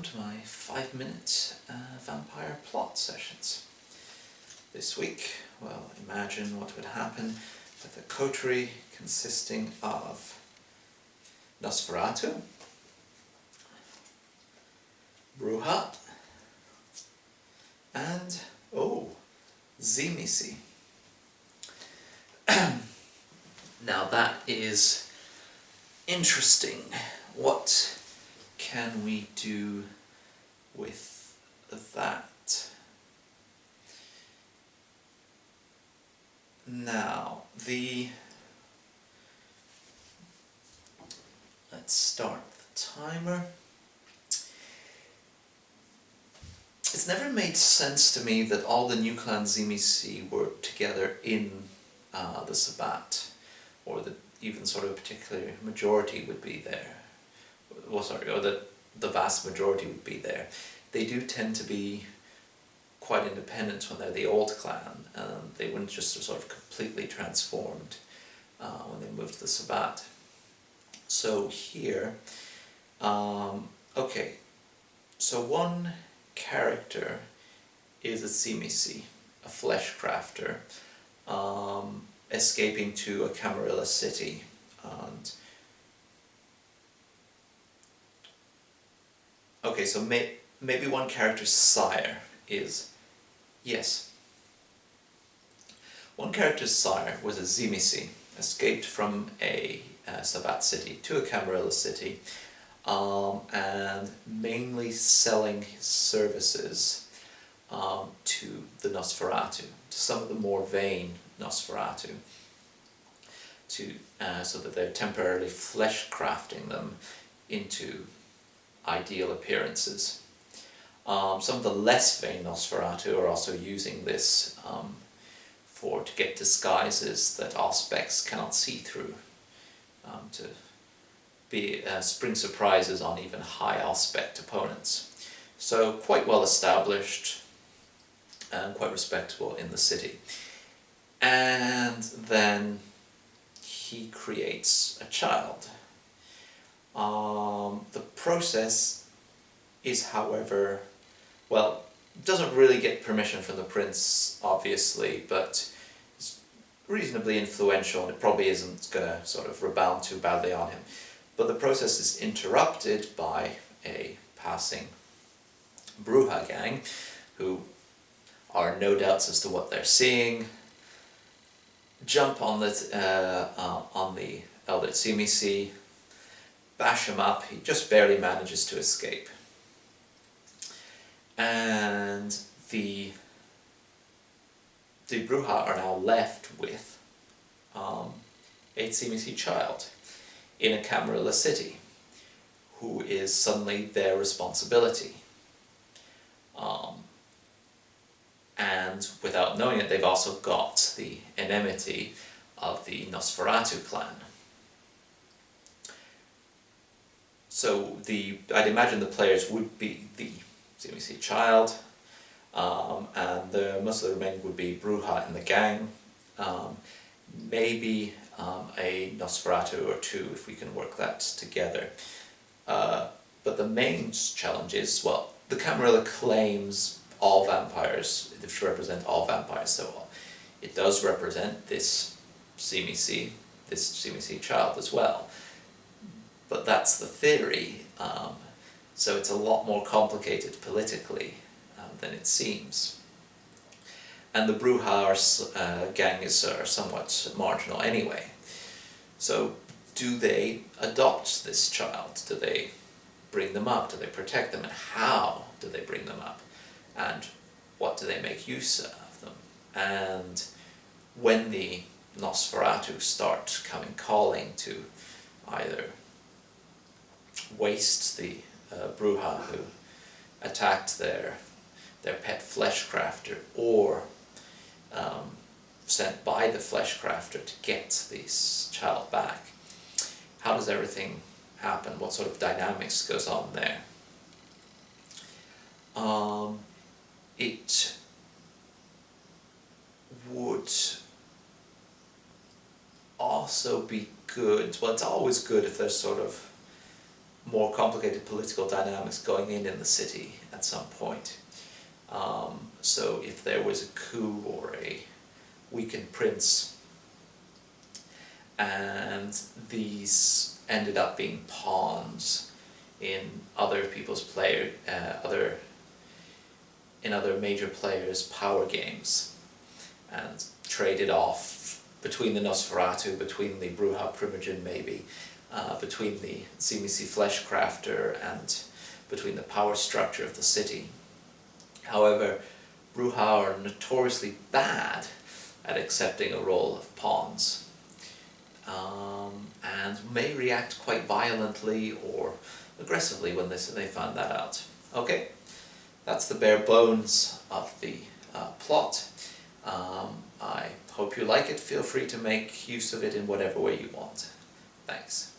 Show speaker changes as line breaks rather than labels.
welcome to my 5-minute vampire plot sessions. This week, well, imagine what would happen with a coterie consisting of Nosferatu, Brujah, and, Tzimisce. Now that is interesting. What can we do with that? Now, let's start the timer. It's never made sense to me that all the new clan Tzimisce were together in the Sabbat, or that even sort of a particular majority would be there. Well, sorry, or that the vast majority would be there. They do tend to be quite independent when they're the old clan, and they wouldn't just sort of completely transformed when they moved to the Sabbat. So here, okay, so one character is a Tzimisce, a flesh crafter, escaping to a Camarilla city, and okay, so maybe one character's sire is, yes. One character's sire was a Tzimisce, escaped from a Sabbat city to a Camarilla city, and mainly selling his services to the Nosferatu, to some of the more vain Nosferatu, so that they're temporarily flesh crafting them into ideal appearances. Some of the less vain Nosferatu are also using this to get disguises that Auspex cannot see through, to be spring surprises on even high Auspex opponents. So quite well established and quite respectable in the city. And then he creates a child. The process is, however, well, doesn't really get permission from the prince, obviously, but it's reasonably influential, and it probably isn't going to sort of rebound too badly on him. But the process is interrupted by a passing Brujah gang, who are no doubts as to what they're seeing, jump on the elder Tzimisce, bash him up. He just barely manages to escape. And the Brujah are now left with a Tzimisce Childe in a Camarilla city, who is suddenly their responsibility. And without knowing it, they've also got the enmity of the Nosferatu clan. So I'd imagine the players would be the Tzimisce Childe, and most of the remaining would be Brujah in the gang, maybe a Nosferatu or two if we can work that together. But the main challenge is, well, the Camarilla claims all vampires, it should represent all vampires, so it does represent this Tzimisce Childe as well. But that's the theory, so it's a lot more complicated politically than it seems. And the Brujah gang are somewhat marginal anyway. So do they adopt this child? Do they bring them up? Do they protect them? And how do they bring them up? And what do they make use of them? And when the Nosferatu start coming calling to either waste the Brujah who attacked their pet flesh crafter, or sent by the flesh crafter to get this child back, how does everything happen? What sort of dynamics goes on there? It would also be good, well, it's always good if there's sort of more complicated political dynamics going in the city at some point. So if there was a coup or a weakened prince, and these ended up being pawns in other people's other major players' power games, and traded off between the Nosferatu, between the Brujah Primogen maybe, between the Tzimisce Fleshcrafter, and between the power structure of the city. However, Brujah are notoriously bad at accepting a role of pawns, and may react quite violently or aggressively when they find that out. Okay, that's the bare bones of the plot. I hope you like it. Feel free to make use of it in whatever way you want. Thanks.